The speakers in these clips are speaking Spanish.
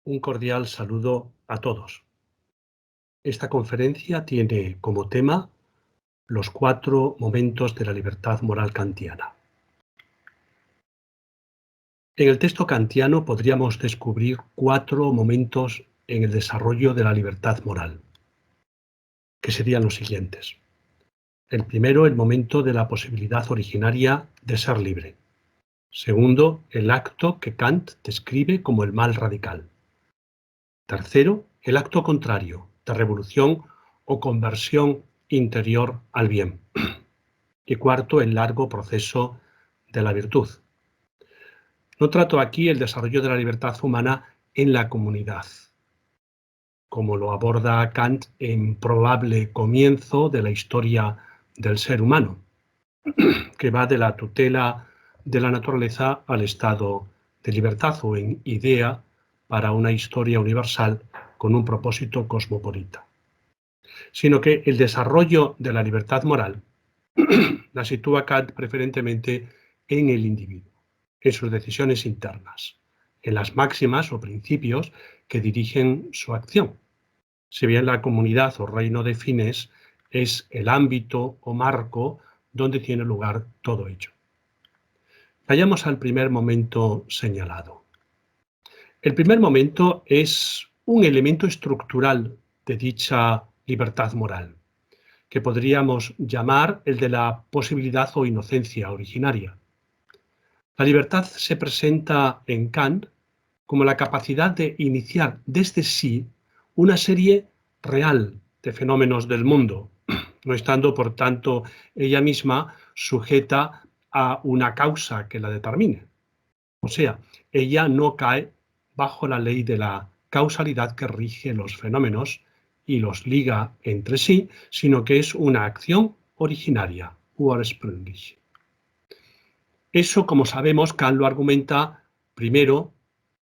Un cordial saludo a todos. Esta conferencia tiene como tema los 4 momentos de la libertad moral kantiana. En el texto kantiano podríamos descubrir 4 momentos en el desarrollo de la libertad moral, que serían los siguientes. El primero, el momento de la posibilidad originaria de ser libre. Segundo, el acto que Kant describe como el mal radical. Tercero, el acto contrario, de revolución o conversión interior al bien. Y cuarto, el largo proceso de la virtud. No trato aquí el desarrollo de la libertad humana en la comunidad, como lo aborda Kant en Probable comienzo de la historia del ser humano, que va de la tutela de la naturaleza al estado de libertad, o en Idea para una historia universal con un propósito cosmopolita, sino que el desarrollo de la libertad moral la sitúa Kant preferentemente en el individuo, en sus decisiones internas, en las máximas o principios que dirigen su acción. Si bien la comunidad o reino de fines es el ámbito o marco donde tiene lugar todo ello. Vayamos al primer momento señalado. El primer momento es un elemento estructural de dicha libertad moral, que podríamos llamar el de la posibilidad o inocencia originaria. La libertad se presenta en Kant como la capacidad de iniciar desde sí una serie real de fenómenos del mundo, no estando, por tanto, ella misma sujeta a una causa que la determine. O sea, ella no cae bajo la ley de la causalidad que rige los fenómenos y los liga entre sí, sino que es una acción originaria, ursprünglich. Eso, como sabemos, Kant lo argumenta primero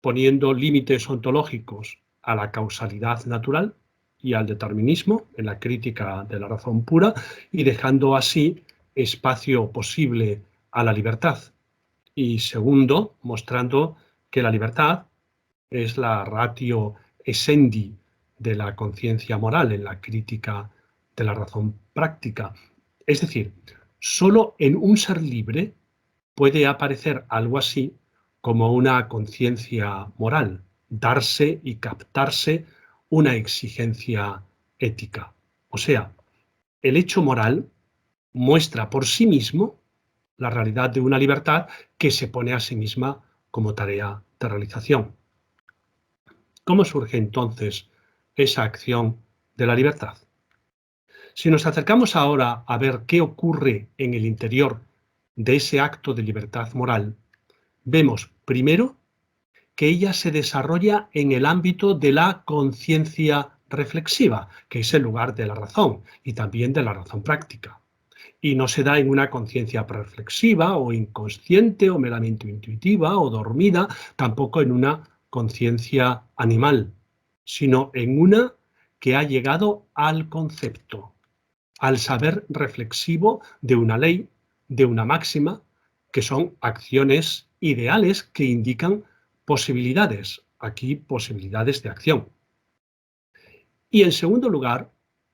poniendo límites ontológicos a la causalidad natural y al determinismo en la crítica de la razón pura, y dejando así espacio posible a la libertad. Y segundo, mostrando que la libertad es la ratio essendi de la conciencia moral en la crítica de la razón práctica. Es decir, solo en un ser libre puede aparecer algo así como una conciencia moral, darse y captarse una exigencia ética. O sea, el hecho moral muestra por sí mismo la realidad de una libertad que se pone a sí misma como tarea de realización. ¿Cómo surge entonces esa acción de la libertad? Si nos acercamos ahora a ver qué ocurre en el interior de ese acto de libertad moral, vemos primero que ella se desarrolla en el ámbito de la conciencia reflexiva, que es el lugar de la razón y también de la razón práctica. Y no se da en una conciencia reflexiva o inconsciente o meramente intuitiva o dormida, tampoco en una conciencia animal, sino en una que ha llegado al concepto, al saber reflexivo de una ley, de una máxima, que son acciones ideales que indican posibilidades, aquí posibilidades de acción. Y en segundo lugar,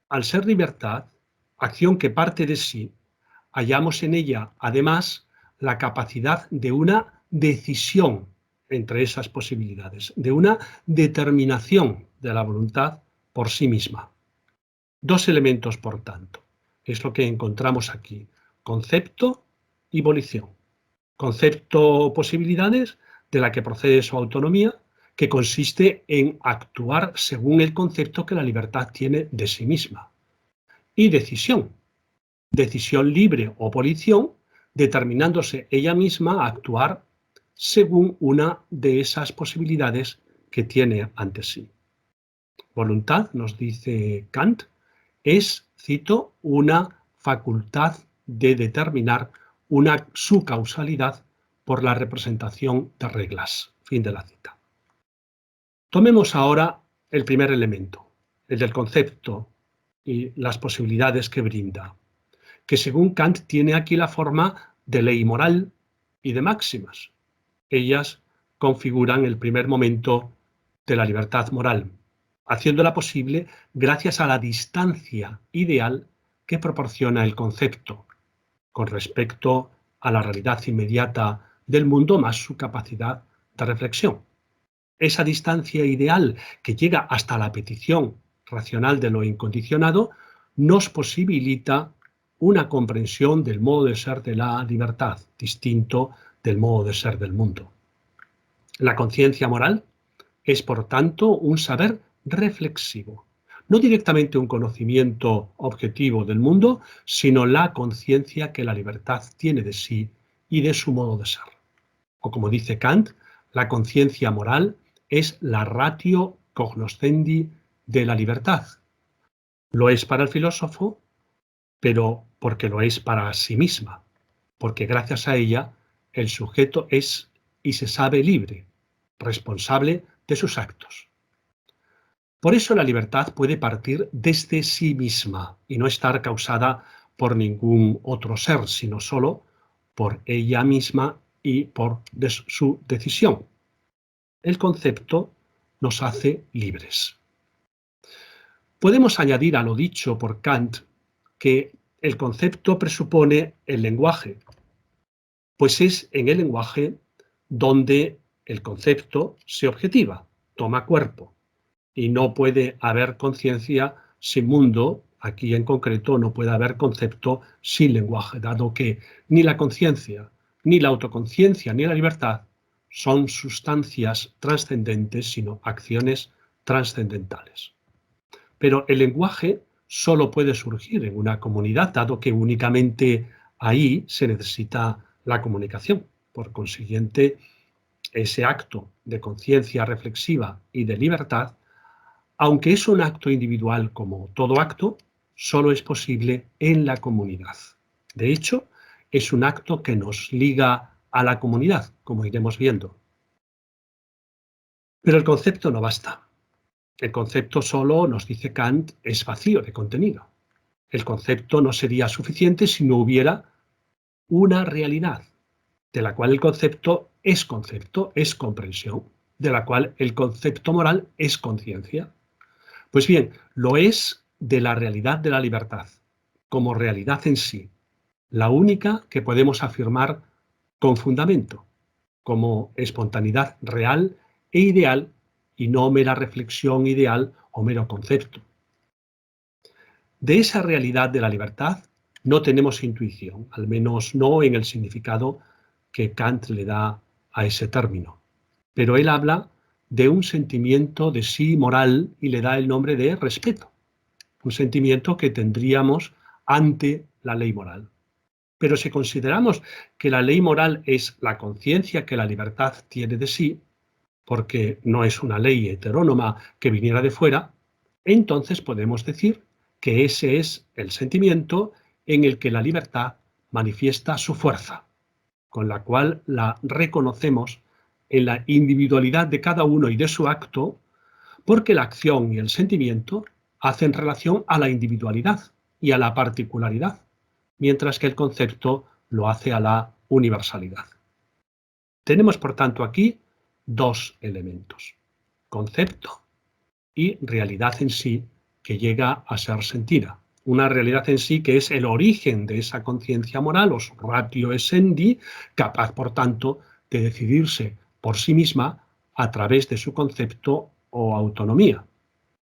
al ser libertad, acción que parte de sí, hallamos en ella, además, la capacidad de una decisión entre esas posibilidades, de una determinación de la voluntad por sí misma. Dos elementos, por tanto, es lo que encontramos aquí: concepto y volición. Concepto, posibilidades, de la que procede su autonomía, que consiste en actuar según el concepto que la libertad tiene de sí misma. Y decisión, decisión libre o volición, determinándose ella misma a actuar según una de esas posibilidades que tiene ante sí. Voluntad, nos dice Kant, es, cito, una facultad de determinar su causalidad por la representación de reglas. Fin de la cita. Tomemos ahora el primer elemento, el del concepto y las posibilidades que brinda, que según Kant tiene aquí la forma de ley moral y de máximas. Ellas configuran el primer momento de la libertad moral, haciéndola posible gracias a la distancia ideal que proporciona el concepto con respecto a la realidad inmediata del mundo más su capacidad de reflexión. Esa distancia ideal que llega hasta la petición racional de lo incondicionado nos posibilita una comprensión del modo de ser de la libertad, distinto del modo de ser del mundo. La conciencia moral es, por tanto, un saber reflexivo, no directamente un conocimiento objetivo del mundo, sino la conciencia que la libertad tiene de sí y de su modo de ser. O como dice Kant, la conciencia moral es la ratio cognoscendi de la libertad. Lo es para el filósofo, pero porque lo es para sí misma, porque gracias a ella el sujeto es y se sabe libre, responsable de sus actos. Por eso la libertad puede partir desde sí misma y no estar causada por ningún otro ser, sino solo por ella misma y por su decisión. El concepto nos hace libres. Podemos añadir a lo dicho por Kant que el concepto presupone el lenguaje, pues es en el lenguaje donde el concepto se objetiva, toma cuerpo, y no puede haber conciencia sin mundo, aquí en concreto no puede haber concepto sin lenguaje, dado que ni la conciencia, ni la autoconciencia, ni la libertad son sustancias trascendentes, sino acciones trascendentales. Pero el lenguaje solo puede surgir en una comunidad, dado que únicamente ahí se necesita la comunicación. Por consiguiente, ese acto de conciencia reflexiva y de libertad, aunque es un acto individual como todo acto, solo es posible en la comunidad. De hecho, es un acto que nos liga a la comunidad, como iremos viendo. Pero el concepto no basta. El concepto solo, nos dice Kant, es vacío de contenido. El concepto no sería suficiente si no hubiera una realidad, de la cual el concepto, es comprensión, de la cual el concepto moral es conciencia. Pues bien, lo es de la realidad de la libertad, como realidad en sí, la única que podemos afirmar con fundamento, como espontaneidad real e ideal y no mera reflexión ideal o mero concepto. De esa realidad de la libertad no tenemos intuición, al menos no en el significado que Kant le da a ese término. Pero él habla de un sentimiento de sí moral y le da el nombre de respeto, un sentimiento que tendríamos ante la ley moral. Pero si consideramos que la ley moral es la conciencia que la libertad tiene de sí, porque no es una ley heterónoma que viniera de fuera, entonces podemos decir que ese es el sentimiento en el que la libertad manifiesta su fuerza, con la cual la reconocemos en la individualidad de cada uno y de su acto, porque la acción y el sentimiento hacen relación a la individualidad y a la particularidad, mientras que el concepto lo hace a la universalidad. Tenemos, por tanto, aquí dos elementos: concepto y realidad en sí que llega a ser sentida. Una realidad en sí que es el origen de esa conciencia moral, o su ratio essendi, capaz, por tanto, de decidirse por sí misma a través de su concepto o autonomía.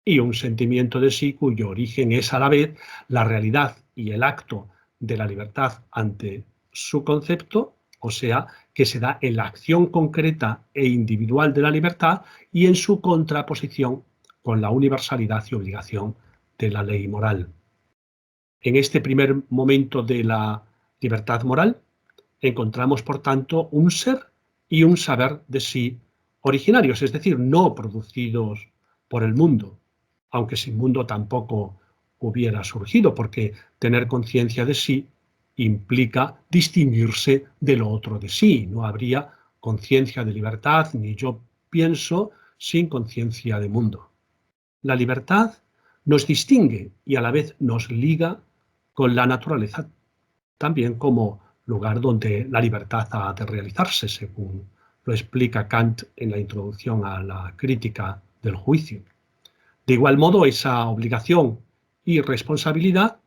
Y un sentimiento de sí cuyo origen es a la vez la realidad y el acto de la libertad ante su concepto, o sea, que se da en la acción concreta e individual de la libertad y en su contraposición con la universalidad y obligación de la ley moral. En este primer momento de la libertad moral encontramos, por tanto, un ser y un saber de sí originarios, es decir, no producidos por el mundo, aunque sin mundo tampoco hubiera surgido, porque tener conciencia de sí implica distinguirse de lo otro de sí. No habría conciencia de libertad, ni yo pienso, sin conciencia de mundo. La libertad nos distingue y a la vez nos liga con la naturaleza, también como lugar donde la libertad ha de realizarse, según lo explica Kant en la introducción a la crítica del juicio. De igual modo, esa obligación y responsabilidad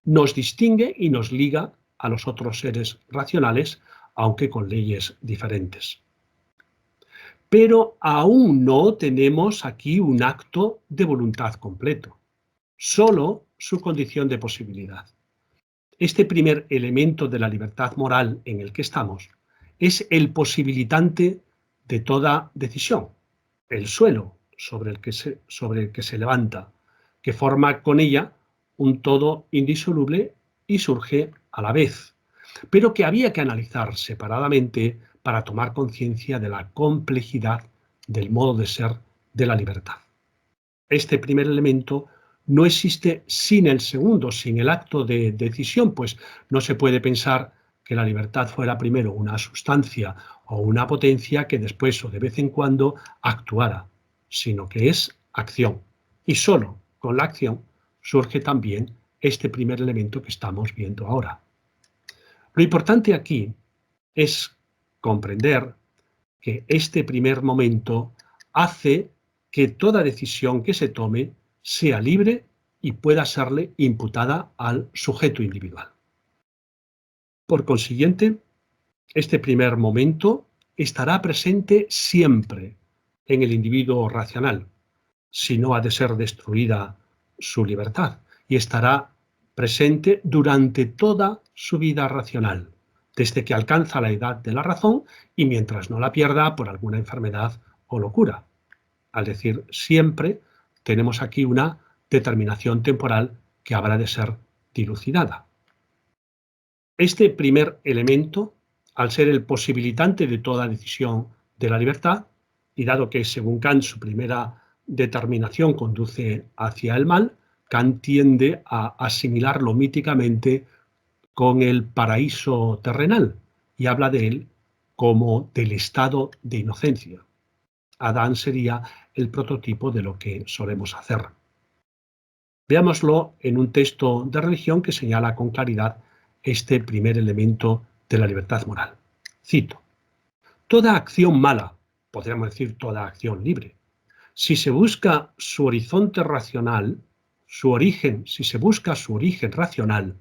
nos distingue y nos liga a los otros seres racionales, aunque con leyes diferentes. Pero aún no tenemos aquí un acto de voluntad completo, solo su condición de posibilidad. Este primer elemento de la libertad moral en el que estamos es el posibilitante de toda decisión, el suelo sobre el que se levanta, que forma con ella un todo indisoluble y surge a la vez, pero que había que analizar separadamente para tomar conciencia de la complejidad del modo de ser de la libertad. Este primer elemento no existe sin el segundo, sin el acto de decisión, pues no se puede pensar que la libertad fuera primero una sustancia o una potencia que después o de vez en cuando actuara, sino que es acción. Y solo con la acción surge también este primer elemento que estamos viendo ahora. Lo importante aquí es comprender que este primer momento hace que toda decisión que se tome sea libre y pueda serle imputada al sujeto individual. Por consiguiente, este primer momento estará presente siempre en el individuo racional, si no ha de ser destruida su libertad, y estará presente durante toda su vida racional, desde que alcanza la edad de la razón y mientras no la pierda por alguna enfermedad o locura. Al decir siempre, tenemos aquí una determinación temporal que habrá de ser dilucidada. Este primer elemento, al ser el posibilitante de toda decisión de la libertad, y dado que según Kant su primera determinación conduce hacia el mal, Kant tiende a asimilarlo míticamente con el paraíso terrenal y habla de él como del estado de inocencia. Adán sería el prototipo de lo que solemos hacer. Veámoslo en un texto de religión que señala con claridad este primer elemento de la libertad moral. Cito: toda acción mala, podríamos decir toda acción libre, si se busca su horizonte racional, si se busca su origen racional,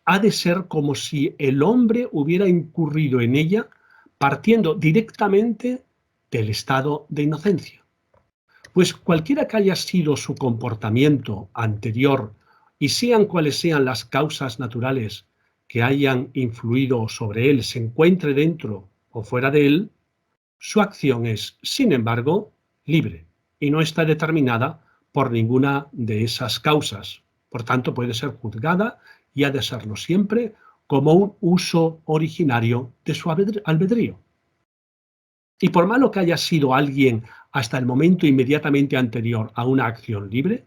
ha de ser como si el hombre hubiera incurrido en ella partiendo directamente del estado de inocencia. Pues cualquiera que haya sido su comportamiento anterior y sean cuales sean las causas naturales que hayan influido sobre él, se encuentre dentro o fuera de él, su acción es, sin embargo, libre y no está determinada por ninguna de esas causas. Por tanto, puede ser juzgada y ha de serlo siempre como un uso originario de su albedrío. Y por malo que haya sido alguien hasta el momento inmediatamente anterior a una acción libre,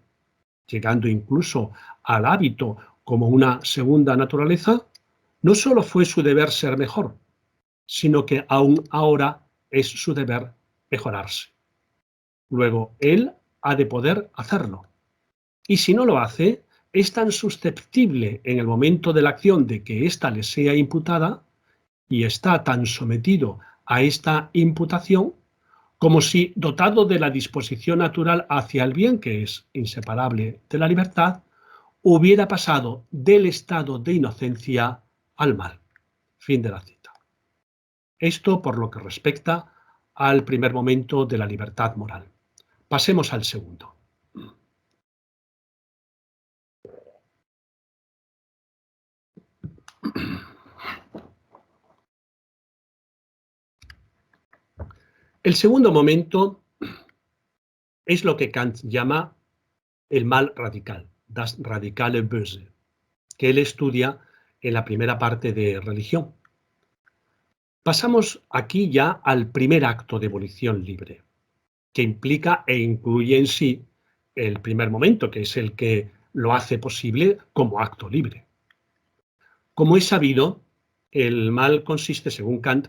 llegando incluso al hábito como una segunda naturaleza, no solo fue su deber ser mejor, sino que aún ahora es su deber mejorarse. Luego, él ha de poder hacerlo. Y si no lo hace, es tan susceptible en el momento de la acción de que ésta le sea imputada y está tan sometido a esta imputación como si, dotado de la disposición natural hacia el bien, que es inseparable de la libertad, hubiera pasado del estado de inocencia al mal. Fin de la cita. Esto por lo que respecta al primer momento de la libertad moral. Pasemos al segundo. El segundo momento es lo que Kant llama el mal radical, das radikale Böse, que él estudia en la primera parte de Religión. Pasamos aquí ya al primer acto de volición libre, que implica e incluye en sí el primer momento, que es el que lo hace posible como acto libre. Como es sabido, el mal consiste, según Kant,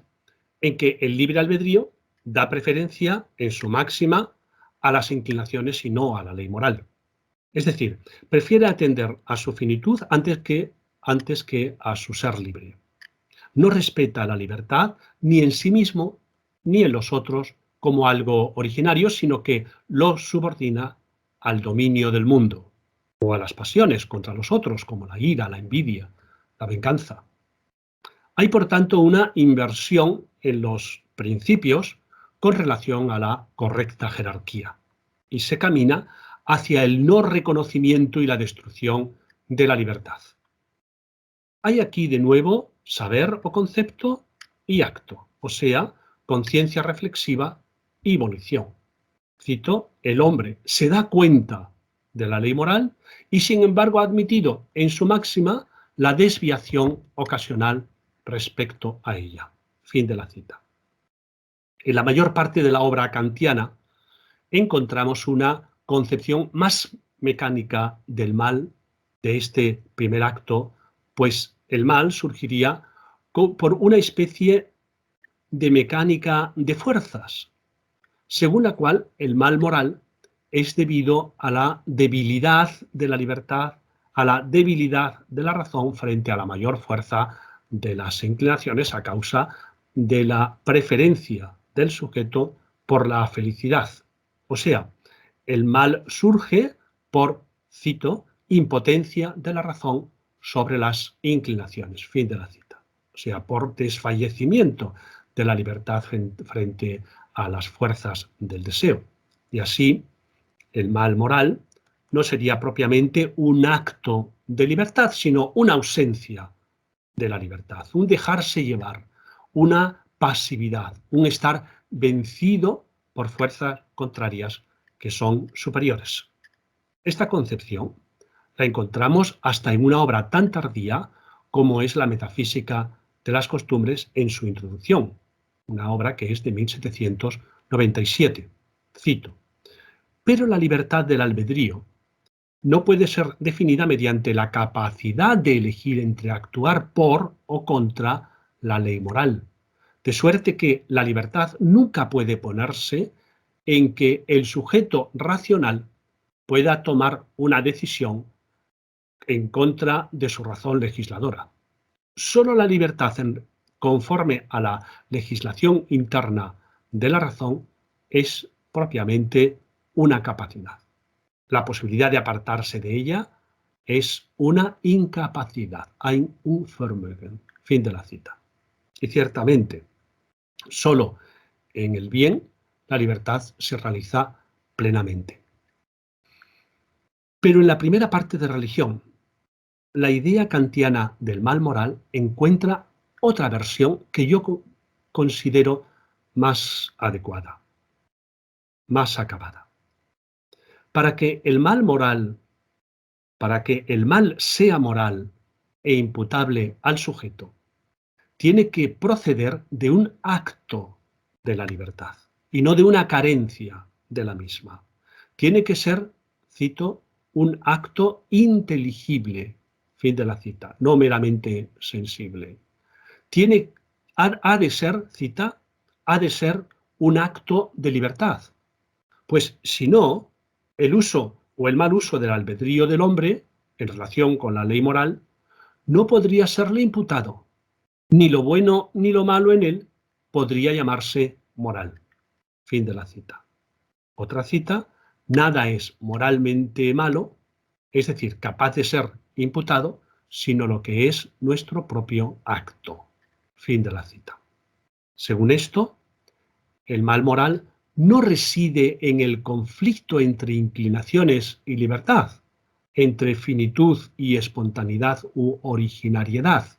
en que el libre albedrío da preferencia en su máxima a las inclinaciones y no a la ley moral. Es decir, prefiere atender a su finitud antes que a su ser libre. No respeta la libertad ni en sí mismo ni en los otros como algo originario, sino que lo subordina al dominio del mundo o a las pasiones contra los otros, como la ira, la envidia, la venganza. Hay, por tanto, una inversión en los principios con relación a la correcta jerarquía y se camina hacia el no reconocimiento y la destrucción de la libertad. Hay aquí de nuevo saber o concepto y acto, o sea, conciencia reflexiva y volición. Cito, el hombre se da cuenta de la ley moral y sin embargo ha admitido en su máxima la desviación ocasional respecto a ella. Fin de la cita. En la mayor parte de la obra kantiana encontramos una concepción más mecánica del mal de este primer acto, pues el mal surgiría por una especie de mecánica de fuerzas, según la cual el mal moral es debido a la debilidad de la libertad, a la debilidad de la razón frente a la mayor fuerza de las inclinaciones a causa de la preferencia del sujeto por la felicidad. O sea, el mal surge por, cito, impotencia de la razón sobre las inclinaciones. Fin de la cita. O sea, por desfallecimiento de la libertad frente a las fuerzas del deseo. Y así, el mal moral no sería propiamente un acto de libertad, sino una ausencia de la libertad, un dejarse llevar, una pasividad, un estar vencido por fuerzas contrarias que son superiores. Esta concepción la encontramos hasta en una obra tan tardía como es la Metafísica de las Costumbres en su introducción, una obra que es de 1797. Cito, pero la libertad del albedrío no puede ser definida mediante la capacidad de elegir entre actuar por o contra la ley moral, de suerte que la libertad nunca puede ponerse en que el sujeto racional pueda tomar una decisión en contra de su razón legisladora. Solo la libertad conforme a la legislación interna de la razón es propiamente una capacidad. La posibilidad de apartarse de ella es una incapacidad, ein Unvermögen. Fin de la cita. Y ciertamente, solo en el bien la libertad se realiza plenamente. Pero en la primera parte de religión, la idea kantiana del mal moral encuentra otra versión que yo considero más adecuada, más acabada. Para que el mal sea moral e imputable al sujeto, tiene que proceder de un acto de la libertad y no de una carencia de la misma. Tiene que ser, cito, un acto inteligible, fin de la cita, no meramente sensible. Ha de ser, cita, ha de ser un acto de libertad, pues si no, el uso o el mal uso del albedrío del hombre en relación con la ley moral no podría serle imputado. Ni lo bueno ni lo malo en él podría llamarse moral. Fin de la cita. Otra cita, nada es moralmente malo, es decir, capaz de ser imputado, sino lo que es nuestro propio acto. Fin de la cita. Según esto, el mal moral no reside en el conflicto entre inclinaciones y libertad, entre finitud y espontaneidad u originariedad.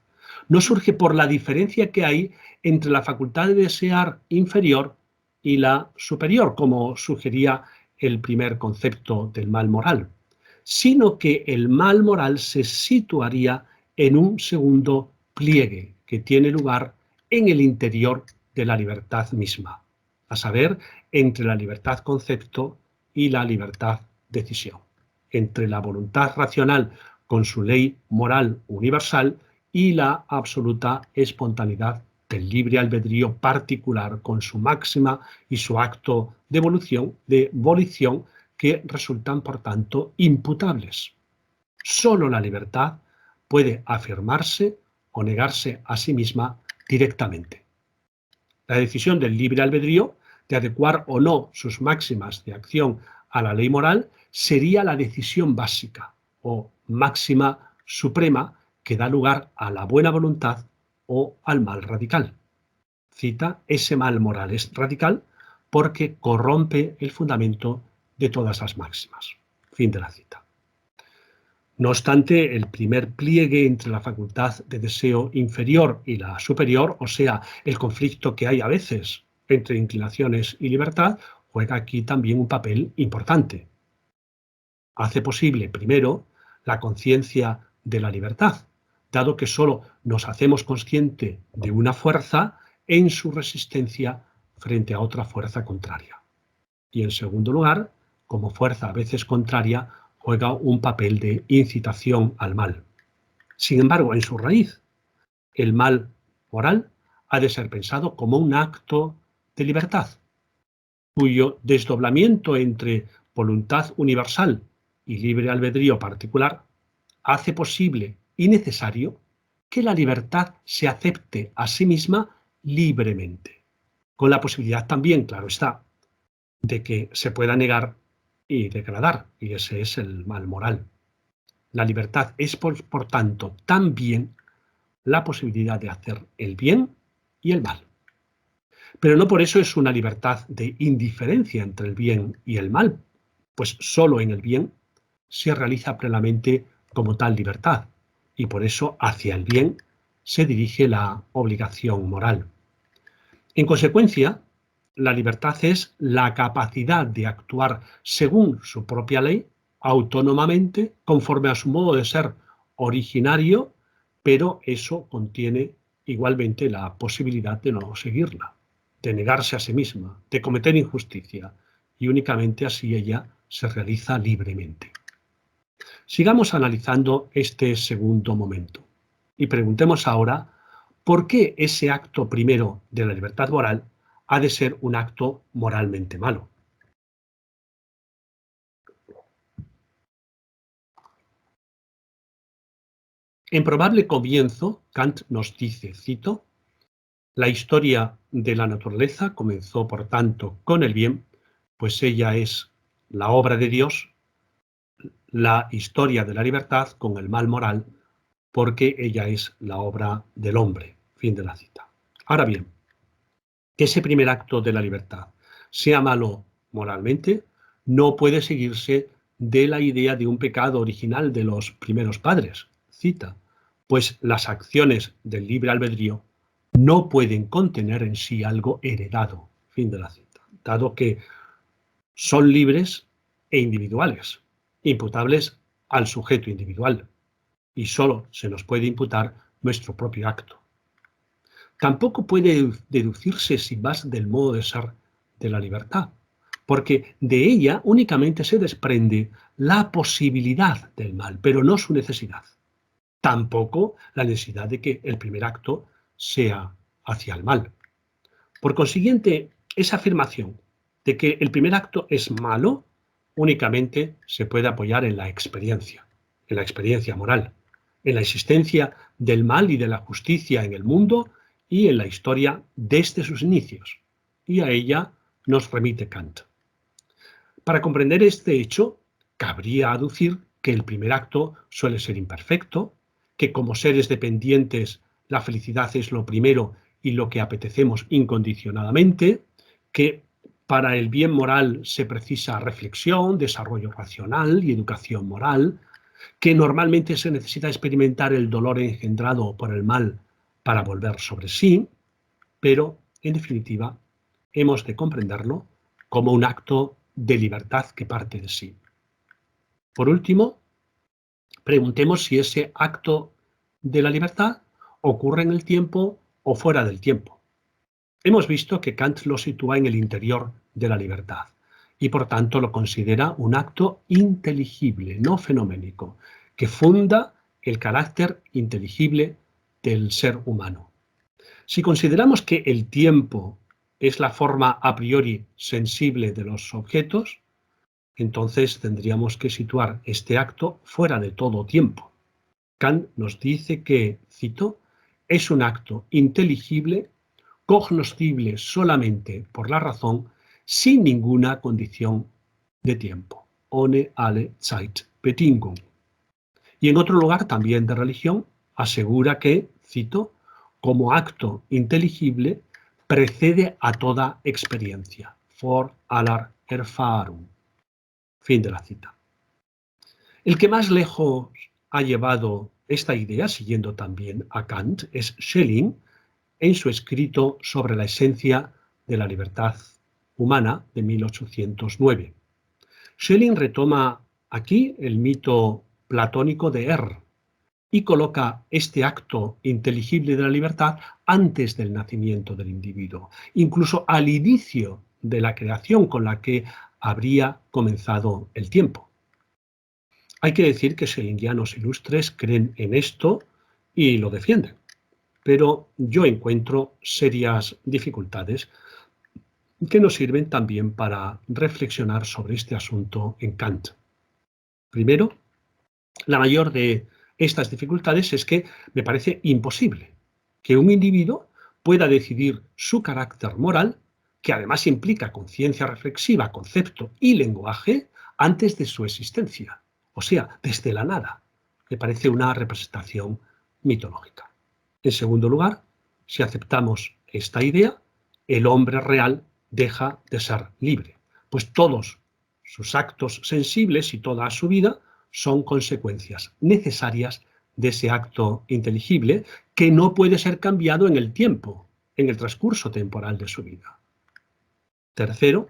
No surge por la diferencia que hay entre la facultad de desear inferior y la superior, como sugería el primer concepto del mal moral, sino que el mal moral se situaría en un segundo pliegue que tiene lugar en el interior de la libertad misma, a saber, entre la libertad concepto y la libertad decisión, entre la voluntad racional con su ley moral universal y la absoluta espontaneidad del libre albedrío particular con su máxima y su acto de volición que resultan, por tanto, imputables. Solo la libertad puede afirmarse o negarse a sí misma directamente. La decisión del libre albedrío de adecuar o no sus máximas de acción a la ley moral sería la decisión básica o máxima suprema que da lugar a la buena voluntad o al mal radical. Cita, ese mal moral es radical porque corrompe el fundamento de todas las máximas. Fin de la cita. No obstante, el primer pliegue entre la facultad de deseo inferior y la superior, o sea, el conflicto que hay a veces entre inclinaciones y libertad, juega aquí también un papel importante. Hace posible, primero, la conciencia de la libertad, dado que solo nos hacemos consciente de una fuerza en su resistencia frente a otra fuerza contraria. Y en segundo lugar, como fuerza a veces contraria, juega un papel de incitación al mal. Sin embargo, en su raíz, el mal moral ha de ser pensado como un acto de libertad, cuyo desdoblamiento entre voluntad universal y libre albedrío particular hace posible y necesario que la libertad se acepte a sí misma libremente, con la posibilidad también, claro está, de que se pueda negar y degradar, y ese es el mal moral. La libertad es, por tanto, también la posibilidad de hacer el bien y el mal. Pero no por eso es una libertad de indiferencia entre el bien y el mal, pues solo en el bien se realiza plenamente como tal libertad, y por eso hacia el bien se dirige la obligación moral. En consecuencia, la libertad es la capacidad de actuar según su propia ley, autónomamente, conforme a su modo de ser originario, pero eso contiene igualmente la posibilidad de no seguirla, de negarse a sí misma, de cometer injusticia, y únicamente así ella se realiza libremente. Sigamos analizando este segundo momento y preguntemos ahora por qué ese acto primero de la libertad moral ha de ser un acto moralmente malo. En probable comienzo, Kant nos dice, cito, la historia de la naturaleza comenzó, por tanto, con el bien, pues ella es la obra de Dios, la historia de la libertad con el mal moral, porque ella es la obra del hombre. Fin de la cita. Ahora bien, que ese primer acto de la libertad sea malo moralmente, no puede seguirse de la idea de un pecado original de los primeros padres. Cita, pues las acciones del libre albedrío no pueden contener en sí algo heredado. Fin de la cita. Dado que son libres e individuales, imputables al sujeto individual, y solo se nos puede imputar nuestro propio acto. Tampoco puede deducirse sin más del modo de ser de la libertad, porque de ella únicamente se desprende la posibilidad del mal, pero no su necesidad. Tampoco la necesidad de que el primer acto sea hacia el mal. Por consiguiente, esa afirmación de que el primer acto es malo únicamente se puede apoyar en la experiencia moral, en la existencia del mal y de la justicia en el mundo y en la historia desde sus inicios. Y a ella nos remite Kant. Para comprender este hecho, cabría aducir que el primer acto suele ser imperfecto, que como seres dependientes la felicidad es lo primero y lo que apetecemos incondicionadamente, que para el bien moral se precisa reflexión, desarrollo racional y educación moral, que normalmente se necesita experimentar el dolor engendrado por el mal para volver sobre sí, pero, en definitiva, hemos de comprenderlo como un acto de libertad que parte de sí. Por último, preguntemos si ese acto de la libertad ocurre en el tiempo o fuera del tiempo. Hemos visto que Kant lo sitúa en el interior de la libertad y por tanto lo considera un acto inteligible, no fenoménico, que funda el carácter inteligible del ser humano. Si consideramos que el tiempo es la forma a priori sensible de los objetos, entonces tendríamos que situar este acto fuera de todo tiempo. Kant nos dice que, cito, es un acto inteligible, cognoscible solamente por la razón sin ninguna condición de tiempo. Ohne alle Zeitbedingung. Y en otro lugar, también de religión, asegura que, cito, como acto inteligible, precede a toda experiencia. Vor aller Erfahrung. Fin de la cita. El que más lejos ha llevado esta idea, siguiendo también a Kant, es Schelling, en su escrito sobre la esencia de la libertad humana de 1809. Schelling retoma aquí el mito platónico de y coloca este acto inteligible de la libertad antes del nacimiento del individuo, incluso al inicio de la creación con la que habría comenzado el tiempo. Hay que decir que schellingianos ilustres creen en esto y lo defienden, pero yo encuentro serias dificultades que nos sirven también para reflexionar sobre este asunto en Kant. Primero, la mayor de estas dificultades es que me parece imposible que un individuo pueda decidir su carácter moral, que además implica conciencia reflexiva, concepto y lenguaje, antes de su existencia, o sea, desde la nada. Me parece una representación mitológica. En segundo lugar, si aceptamos esta idea, el hombre real deja de ser libre, pues todos sus actos sensibles y toda su vida son consecuencias necesarias de ese acto inteligible que no puede ser cambiado en el tiempo, en el transcurso temporal de su vida. Tercero,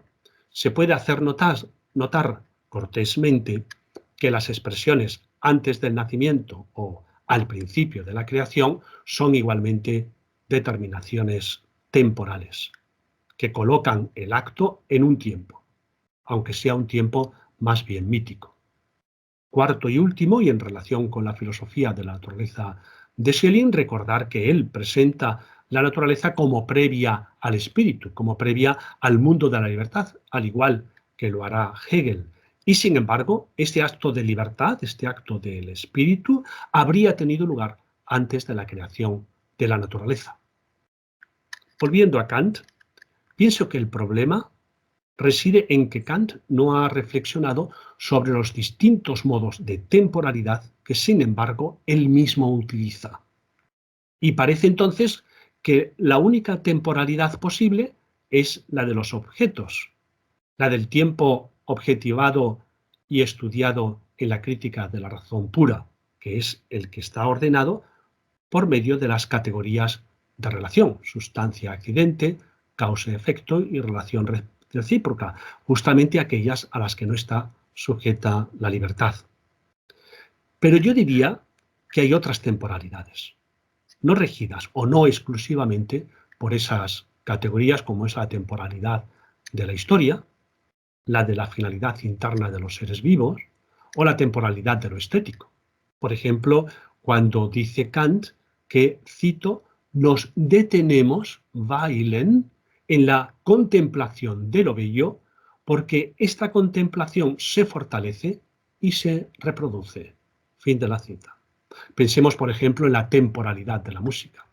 se puede hacer notar cortésmente que las expresiones antes del nacimiento o al principio de la creación son igualmente determinaciones temporales, que colocan el acto en un tiempo, aunque sea un tiempo más bien mítico. Cuarto y último, y en relación con la filosofía de la naturaleza de Schelling, recordar que él presenta la naturaleza como previa al espíritu, como previa al mundo de la libertad, al igual que lo hará Hegel. Y sin embargo, este acto de libertad, este acto del espíritu, habría tenido lugar antes de la creación de la naturaleza. Volviendo a Kant, pienso que el problema reside en que Kant no ha reflexionado sobre los distintos modos de temporalidad que, sin embargo, él mismo utiliza. Y parece entonces que la única temporalidad posible es la de los objetos, la del tiempo objetivado y estudiado en la crítica de la razón pura, que es el que está ordenado por medio de las categorías de relación, sustancia-accidente, causa-efecto y relación recíproca, justamente aquellas a las que no está sujeta la libertad. Pero yo diría que hay otras temporalidades, no regidas o no exclusivamente por esas categorías como es la temporalidad de la historia, la de la finalidad interna de los seres vivos o la temporalidad de lo estético. Por ejemplo, cuando dice Kant que, cito, nos detenemos, weilen, en la contemplación de lo bello, porque esta contemplación se fortalece y se reproduce. Fin de la cita. Pensemos, por ejemplo, en la temporalidad de la música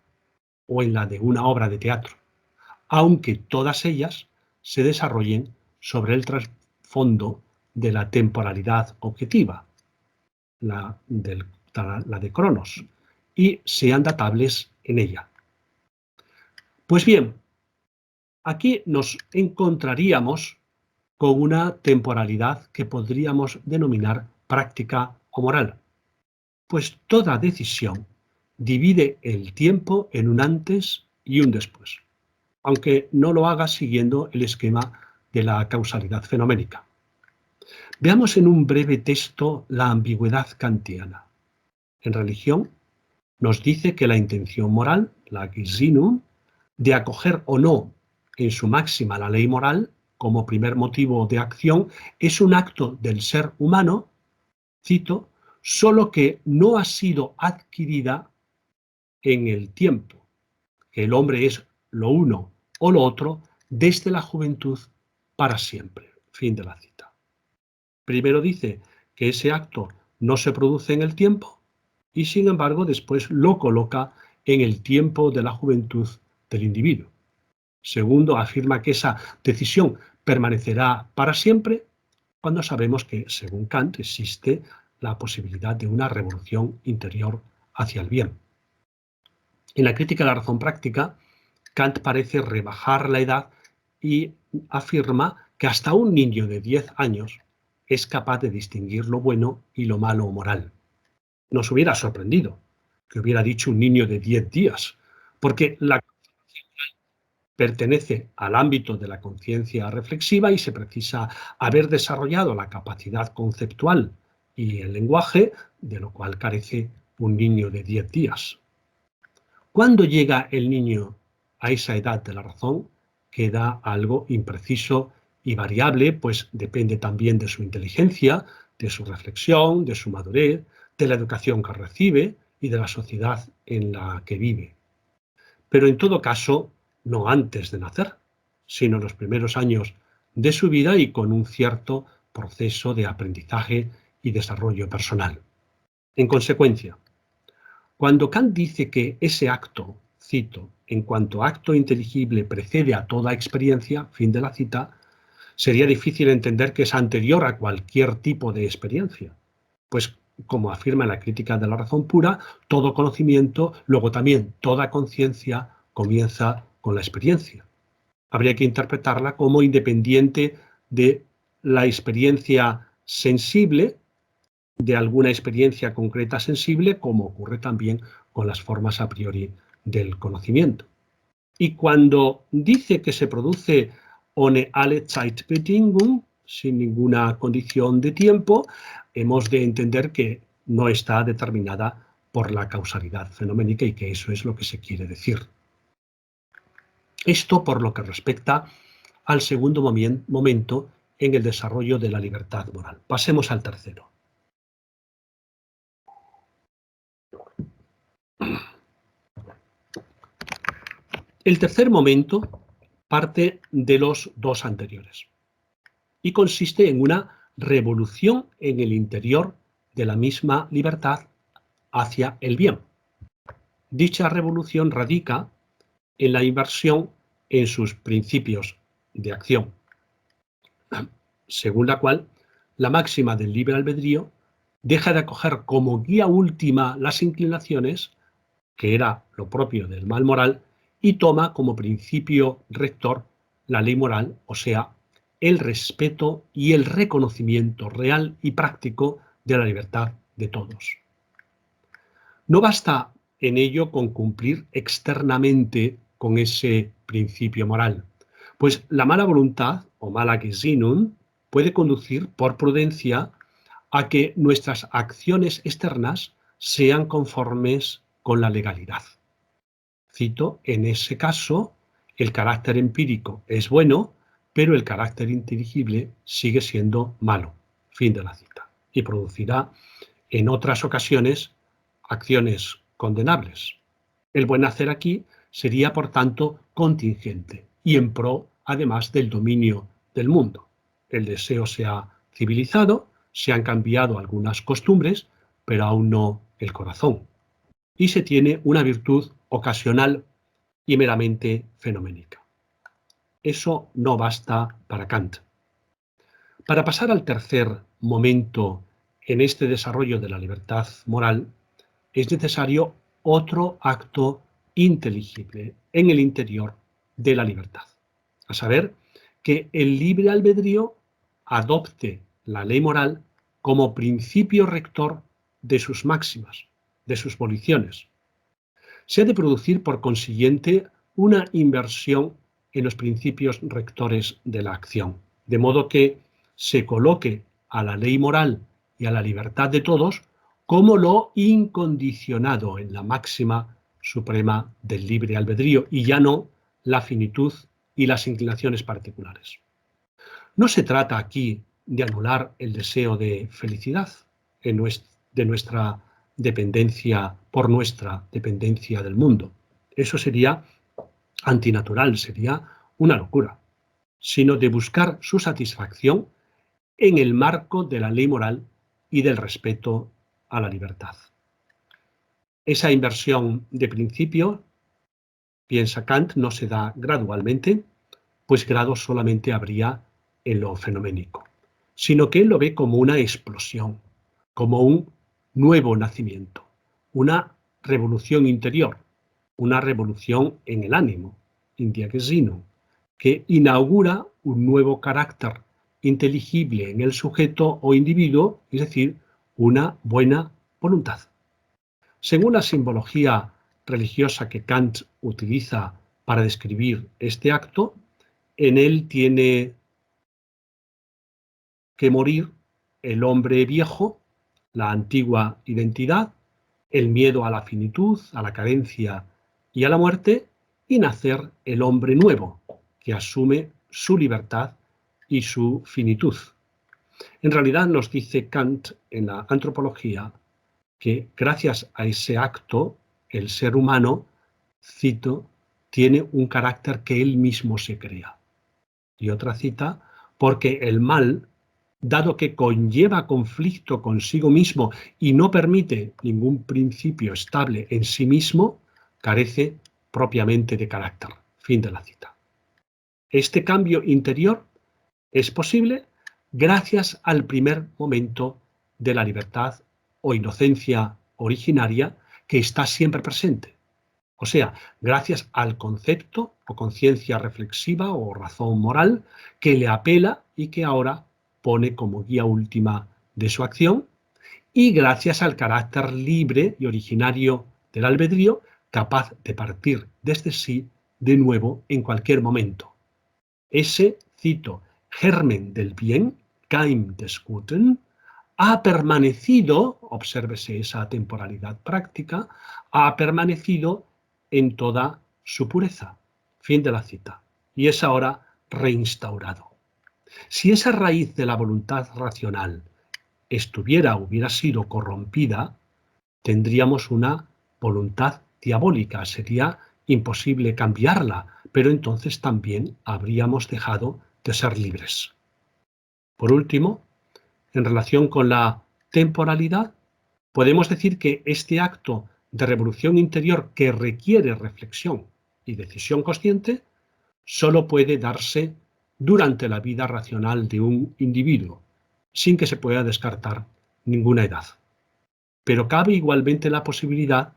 o en la de una obra de teatro, aunque todas ellas se desarrollen sobre el trasfondo de la temporalidad objetiva, la de Cronos, y sean datables en ella. Pues bien, aquí nos encontraríamos con una temporalidad que podríamos denominar práctica o moral, pues toda decisión divide el tiempo en un antes y un después, aunque no lo haga siguiendo el esquema de la causalidad fenoménica. Veamos en un breve texto la ambigüedad kantiana. En religión nos dice que la intención moral, la Gesinnung, de acoger o no en su máxima la ley moral como primer motivo de acción es un acto del ser humano, cito, solo que no ha sido adquirida en el tiempo, que el hombre es lo uno o lo otro desde la juventud para siempre. Fin de la cita. Primero dice que ese acto no se produce en el tiempo y sin embargo después lo coloca en el tiempo de la juventud del individuo. Segundo, afirma que esa decisión permanecerá para siempre cuando sabemos que, según Kant, existe la posibilidad de una revolución interior hacia el bien. En la crítica de la razón práctica, Kant parece rebajar la edad y afirma que hasta un niño de 10 años es capaz de distinguir lo bueno y lo malo moral. Nos hubiera sorprendido que hubiera dicho un niño de 10 días, porque la pertenece al ámbito de la conciencia reflexiva y se precisa haber desarrollado la capacidad conceptual y el lenguaje, de lo cual carece un niño de 10 días. ¿Cuándo llega el niño a esa edad de la razón? Queda algo impreciso y variable, pues depende también de su inteligencia, de su reflexión, de su madurez, de la educación que recibe y de la sociedad en la que vive. Pero en todo caso, no antes de nacer, sino en los primeros años de su vida y con un cierto proceso de aprendizaje y desarrollo personal. En consecuencia, cuando Kant dice que ese acto, cito, en cuanto acto inteligible precede a toda experiencia, fin de la cita, sería difícil entender que es anterior a cualquier tipo de experiencia, pues como afirma en la crítica de la razón pura, todo conocimiento, luego también toda conciencia comienza con la experiencia. Habría que interpretarla como independiente de la experiencia sensible, de alguna experiencia concreta sensible, como ocurre también con las formas a priori del conocimiento. Y cuando dice que se produce ohne alle Zeitbedingung, sin ninguna condición de tiempo, hemos de entender que no está determinada por la causalidad fenoménica y que eso es lo que se quiere decir. Esto por lo que respecta al segundo momento en el desarrollo de la libertad moral. Pasemos al tercero. El tercer momento parte de los dos anteriores y consiste en una revolución en el interior de la misma libertad hacia el bien. Dicha revolución radica en la inversión en sus principios de acción, según la cual la máxima del libre albedrío deja de acoger como guía última las inclinaciones, que era lo propio del mal moral, y toma como principio rector la ley moral, o sea, el respeto y el reconocimiento real y práctico de la libertad de todos. No basta en ello con cumplir externamente con ese principio moral, pues la mala voluntad o mala Gesinnung puede conducir por prudencia a que nuestras acciones externas sean conformes con la legalidad. Cito, en ese caso, el carácter empírico es bueno, pero el carácter inteligible sigue siendo malo. Fin de la cita. Y producirá en otras ocasiones acciones condenables. El buen hacer aquí sería, por tanto, contingente y en pro, además, del dominio del mundo. El deseo se ha civilizado, se han cambiado algunas costumbres, pero aún no el corazón. Y se tiene una virtud ocasional y meramente fenoménica. Eso no basta para Kant. Para pasar al tercer momento en este desarrollo de la libertad moral, es necesario otro acto inteligible en el interior de la libertad, a saber, que el libre albedrío adopte la ley moral como principio rector de sus máximas, de sus voliciones. Se ha de producir, por consiguiente, una inversión en los principios rectores de la acción, de modo que se coloque a la ley moral y a la libertad de todos como lo incondicionado en la máxima suprema del libre albedrío y ya no la finitud y las inclinaciones particulares. No se trata aquí de anular el deseo de felicidad de nuestra dependencia por nuestra dependencia del mundo. Eso sería antinatural, sería una locura, sino de buscar su satisfacción en el marco de la ley moral y del respeto a la libertad. Esa inversión de principio, piensa Kant, no se da gradualmente, pues grados solamente habría en lo fenoménico, sino que él lo ve como una explosión, como un nuevo nacimiento, una revolución interior, una revolución en el ánimo, indiagesino, que inaugura un nuevo carácter inteligible en el sujeto o individuo, es decir, una buena voluntad. Según la simbología religiosa que Kant utiliza para describir este acto, en él tiene que morir el hombre viejo, la antigua identidad, el miedo a la finitud, a la carencia y a la muerte, y nacer el hombre nuevo, que asume su libertad y su finitud. En realidad nos dice Kant en la antropología que gracias a ese acto, el ser humano, cito, tiene un carácter que él mismo se crea. Y otra cita, porque el mal, dado que conlleva conflicto consigo mismo y no permite ningún principio estable en sí mismo, carece propiamente de carácter. Fin de la cita. Este cambio interior es posible gracias al primer momento de la libertad o inocencia originaria que está siempre presente. O sea, gracias al concepto o conciencia reflexiva o razón moral que le apela y que ahora pone como guía última de su acción, y gracias al carácter libre y originario del albedrío, capaz de partir desde sí de nuevo en cualquier momento. Ese, cito, germen del bien, Keim des Guten, ha permanecido, obsérvese esa temporalidad práctica, ha permanecido en toda su pureza. Fin de la cita. Y es ahora reinstaurado. Si esa raíz de la voluntad racional hubiera sido corrompida, tendríamos una voluntad diabólica, sería imposible cambiarla, pero entonces también habríamos dejado de ser libres. Por último, en relación con la temporalidad, podemos decir que este acto de revolución interior que requiere reflexión y decisión consciente solo puede darse durante la vida racional de un individuo, sin que se pueda descartar ninguna edad. Pero cabe igualmente la posibilidad,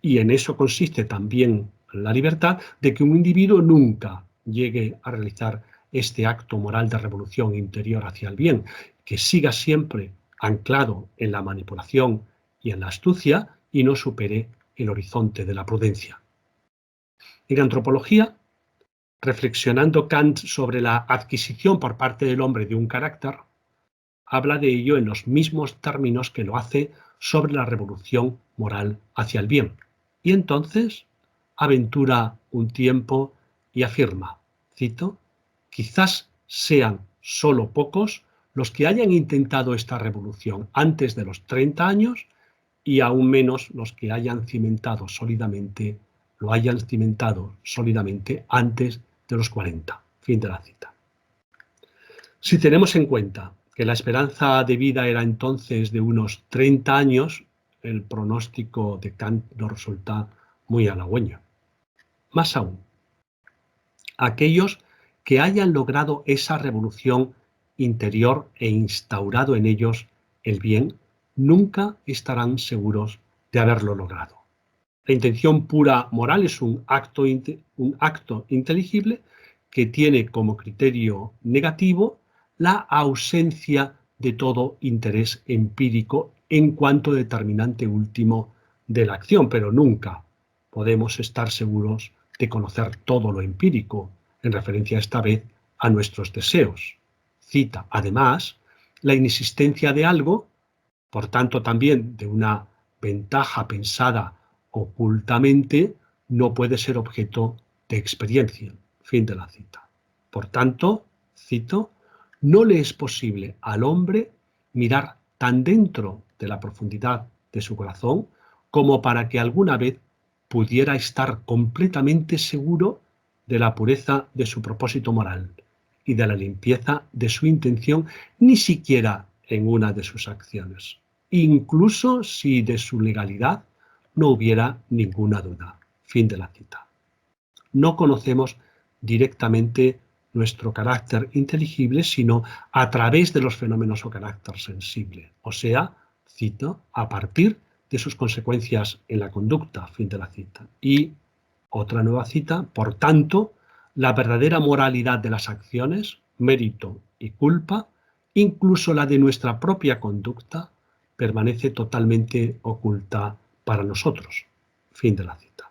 y en eso consiste también la libertad, de que un individuo nunca llegue a realizar este acto moral de revolución interior hacia el bien, que siga siempre anclado en la manipulación y en la astucia y no supere el horizonte de la prudencia. En antropología, reflexionando Kant sobre la adquisición por parte del hombre de un carácter, habla de ello en los mismos términos que lo hace sobre la revolución moral hacia el bien. Y entonces aventura un tiempo y afirma, cito, quizás sean solo pocos los que hayan intentado esta revolución antes de los 30 años y aún menos los que lo hayan cimentado sólidamente antes de los 40. Fin de la cita. Si tenemos en cuenta que la esperanza de vida era entonces de unos 30 años, el pronóstico de Kant nos resulta muy halagüeño. Más aún, aquellos que hayan logrado esa revolución interior e instaurado en ellos el bien, nunca estarán seguros de haberlo logrado. La intención pura moral es un acto inteligible que tiene como criterio negativo la ausencia de todo interés empírico en cuanto determinante último de la acción, pero nunca podemos estar seguros de conocer todo lo empírico, en referencia esta vez a nuestros deseos. Cita, además, la inexistencia de algo, por tanto también de una ventaja pensada ocultamente, no puede ser objeto de experiencia. Fin de la cita. Por tanto, cito, no le es posible al hombre mirar tan dentro de la profundidad de su corazón como para que alguna vez pudiera estar completamente seguro de la pureza de su propósito moral y de la limpieza de su intención, ni siquiera en una de sus acciones, incluso si de su legalidad no hubiera ninguna duda. Fin de la cita. No conocemos directamente nuestro carácter inteligible, sino a través de los fenómenos o carácter sensible. O sea, cito, a partir de sus consecuencias en la conducta, fin de la cita. Y otra nueva cita, por tanto, la verdadera moralidad de las acciones, mérito y culpa, incluso la de nuestra propia conducta, permanece totalmente oculta para nosotros. Fin de la cita.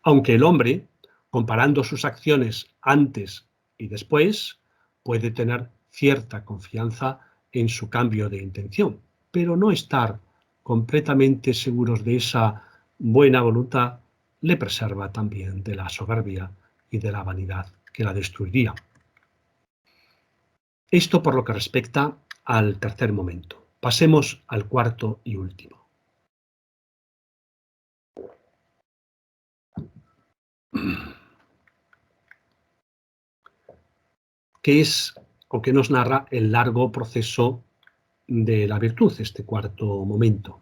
Aunque el hombre, comparando sus acciones antes y después, puede tener cierta confianza en su cambio de intención, pero no estar completamente seguros de esa buena voluntad le preserva también de la soberbia y de la vanidad que la destruiría. Esto por lo que respecta al tercer momento. Pasemos al cuarto y último. Que es o que nos narra el largo proceso de la virtud, este cuarto momento,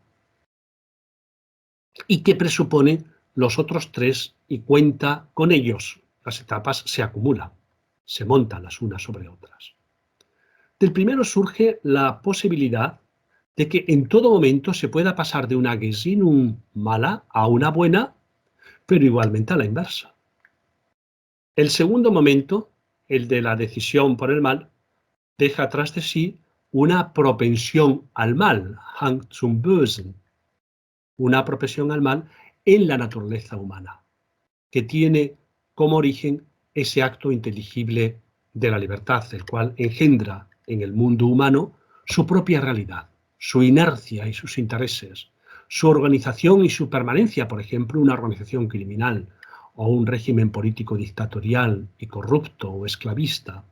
y que presupone los otros tres y cuenta con ellos. Las etapas se acumulan, se montan las unas sobre otras. Del primero surge la posibilidad de que en todo momento se pueda pasar de una Gesinnung mala a una buena, pero igualmente a la inversa. El segundo momento, el de la decisión por el mal, deja atrás de sí una propensión al mal, Hang zum Bösen, una propensión al mal en la naturaleza humana, que tiene como origen ese acto inteligible de la libertad, el cual engendra en el mundo humano su propia realidad, su inercia y sus intereses, su organización y su permanencia, por ejemplo, una organización criminal o un régimen político dictatorial y corrupto o esclavista.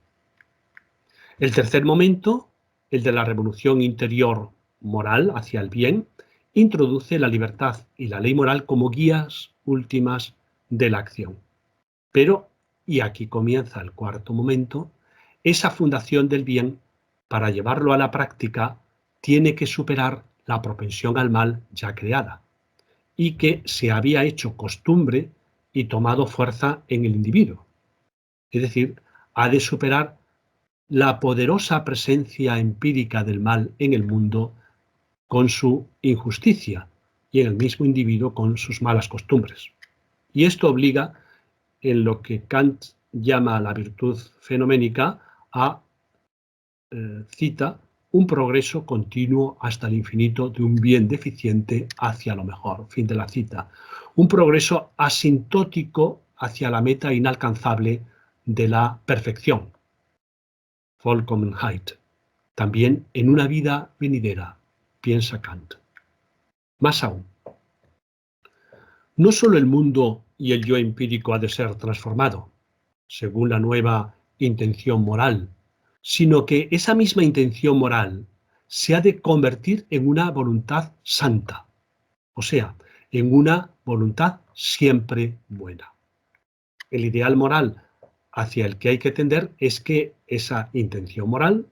El tercer momento, el de la revolución interior moral hacia el bien, introduce la libertad y la ley moral como guías últimas de la acción. Pero, y aquí comienza el cuarto momento, esa fundación del bien, para llevarlo a la práctica, tiene que superar la propensión al mal ya creada y que se había hecho costumbre y tomado fuerza en el individuo. Es decir, ha de superar la poderosa presencia empírica del mal en el mundo con su injusticia y en el mismo individuo con sus malas costumbres. Y esto obliga, en lo que Kant llama la virtud fenoménica, a, cita, un progreso continuo hasta el infinito de un bien deficiente hacia lo mejor. Fin de la cita. Un progreso asintótico hacia la meta inalcanzable de la perfección. Vollkommenheit. También en una vida venidera, piensa Kant. Más aún, no solo el mundo y el yo empírico ha de ser transformado, según la nueva intención moral, sino que esa misma intención moral se ha de convertir en una voluntad santa, o sea, en una voluntad siempre buena. El ideal moral hacia el que hay que tender es que esa intención moral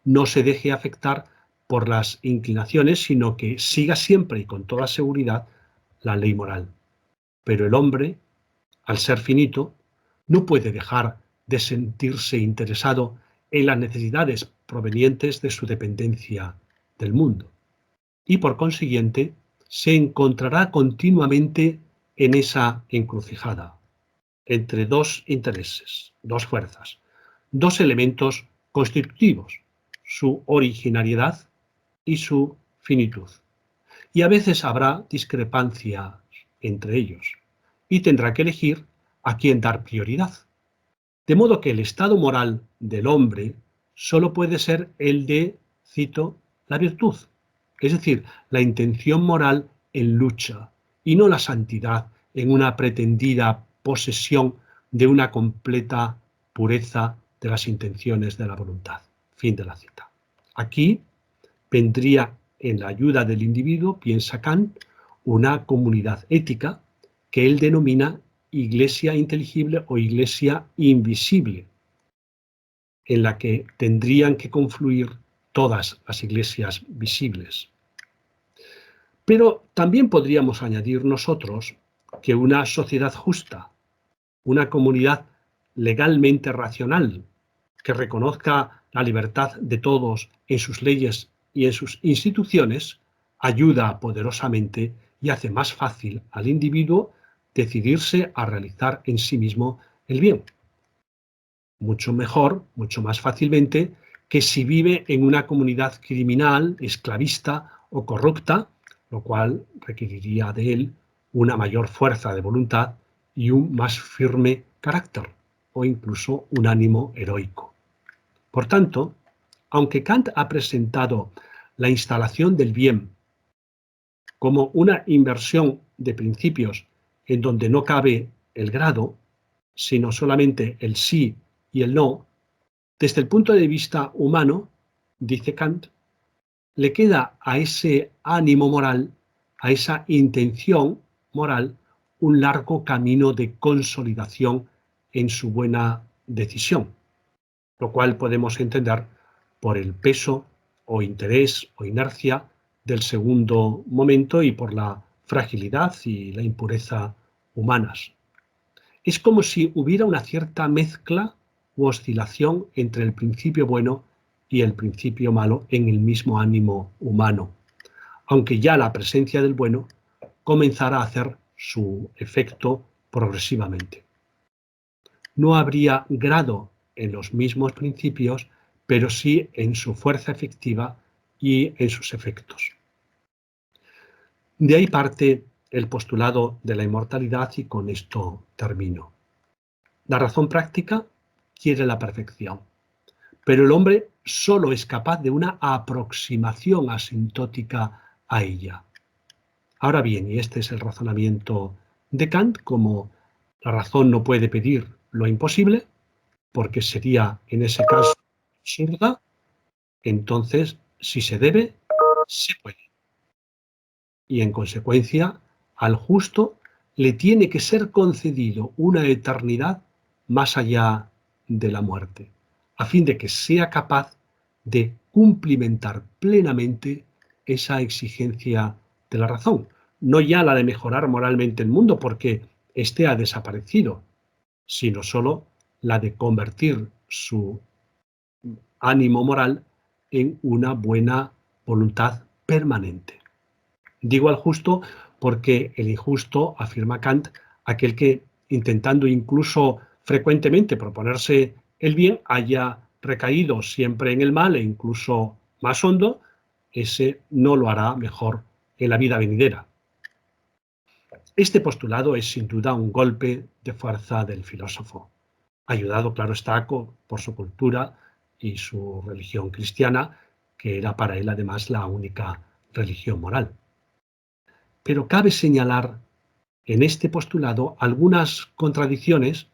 no se deje afectar por las inclinaciones, sino que siga siempre y con toda seguridad la ley moral. Pero el hombre, al ser finito, no puede dejar de sentirse interesado en las necesidades provenientes de su dependencia del mundo. Y por consiguiente, se encontrará continuamente en esa encrucijada, entre dos intereses, dos fuerzas, dos elementos constitutivos, su originariedad y su finitud. Y a veces habrá discrepancias entre ellos, y tendrá que elegir a quién dar prioridad. De modo que el estado moral del hombre solo puede ser el de, cito, la virtud, es decir, la intención moral en lucha, y no la santidad en una pretendida posesión de una completa pureza de las intenciones de la voluntad. Fin de la cita. Aquí vendría en la ayuda del individuo, piensa Kant, una comunidad ética que él denomina iglesia inteligible o iglesia invisible, en la que tendrían que confluir todas las iglesias visibles. Pero también podríamos añadir nosotros que una sociedad justa, una comunidad legalmente racional, que reconozca la libertad de todos en sus leyes y en sus instituciones, ayuda poderosamente y hace más fácil al individuo decidirse a realizar en sí mismo el bien. Mucho mejor, mucho más fácilmente que si vive en una comunidad criminal, esclavista o corrupta, lo cual requeriría de él una mayor fuerza de voluntad y un más firme carácter, o incluso un ánimo heroico. Por tanto, aunque Kant ha presentado la instalación del bien como una inversión de principios en donde no cabe el grado, sino solamente el sí y el no, desde el punto de vista humano, dice Kant, le queda a ese ánimo moral, a esa intención moral, un largo camino de consolidación en su buena decisión, lo cual podemos entender por el peso o interés o inercia del segundo momento y por la fragilidad y la impureza humanas. Es como si hubiera una cierta mezcla u oscilación entre el principio bueno y el principio malo en el mismo ánimo humano, aunque ya la presencia del bueno comenzará a hacer su efecto progresivamente. No habría grado en los mismos principios, pero sí en su fuerza efectiva y en sus efectos. De ahí parte el postulado de la inmortalidad y con esto termino. La razón práctica quiere la perfección, pero el hombre solo es capaz de una aproximación asintótica a ella. Ahora bien, y este es el razonamiento de Kant, como la razón no puede pedir lo imposible, porque sería en ese caso absurda, entonces si se debe, se puede. Y en consecuencia, al justo le tiene que ser concedido una eternidad más allá de la muerte, a fin de que sea capaz de cumplimentar plenamente esa exigencia de la razón, no ya la de mejorar moralmente el mundo porque éste ha desaparecido, sino solo la de convertir su ánimo moral en una buena voluntad permanente. Digo al justo porque el injusto, afirma Kant, aquel que intentando incluso frecuentemente proponerse el bien haya recaído siempre en el mal e incluso más hondo, ese no lo hará mejor en la vida venidera. Este postulado es sin duda un golpe de fuerza del filósofo, ayudado, claro está, por su cultura y su religión cristiana, que era para él además la única religión moral. Pero cabe señalar en este postulado algunas contradicciones,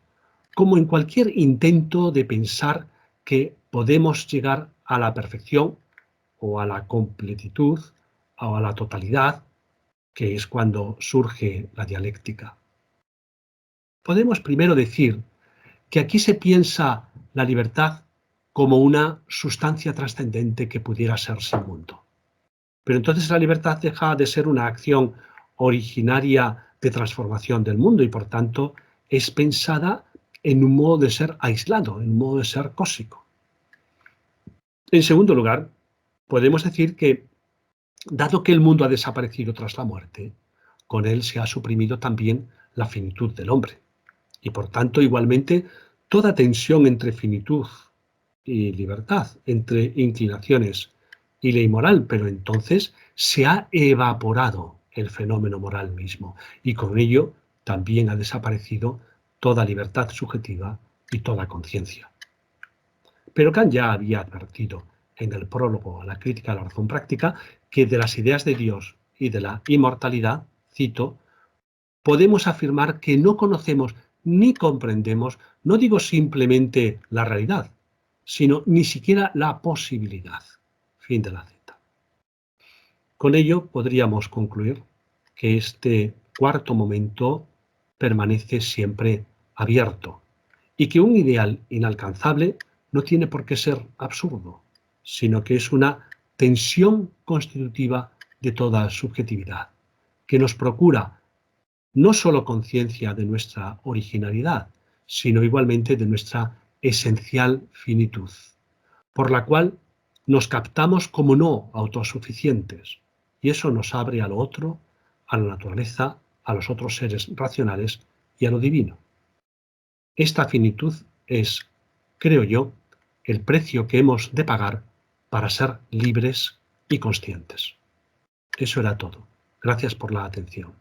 como en cualquier intento de pensar que podemos llegar a la perfección o a la completitud o a la totalidad, que es cuando surge la dialéctica. Podemos primero decir que aquí se piensa la libertad como una sustancia trascendente que pudiera ser sin mundo. Pero entonces la libertad deja de ser una acción originaria de transformación del mundo y por tanto es pensada en un modo de ser aislado, en un modo de ser cósmico. En segundo lugar, podemos decir que, dado que el mundo ha desaparecido tras la muerte, con él se ha suprimido también la finitud del hombre. Y por tanto, igualmente, toda tensión entre finitud y libertad, entre inclinaciones y ley moral, pero entonces se ha evaporado el fenómeno moral mismo y con ello también ha desaparecido toda libertad subjetiva y toda conciencia. Pero Kant ya había advertido en el prólogo a la crítica de la razón práctica que de las ideas de Dios y de la inmortalidad, cito, podemos afirmar que no conocemos ni comprendemos, no digo simplemente la realidad, sino ni siquiera la posibilidad. Fin de la cita. Con ello podríamos concluir que este cuarto momento permanece siempre abierto y que un ideal inalcanzable no tiene por qué ser absurdo, sino que es una tensión constitutiva de toda subjetividad, que nos procura no solo conciencia de nuestra originalidad, sino igualmente de nuestra esencial finitud, por la cual nos captamos como no autosuficientes, y eso nos abre a lo otro, a la naturaleza, a los otros seres racionales y a lo divino. Esta finitud es, creo yo, el precio que hemos de pagar para ser libres y conscientes. Eso era todo. Gracias por la atención.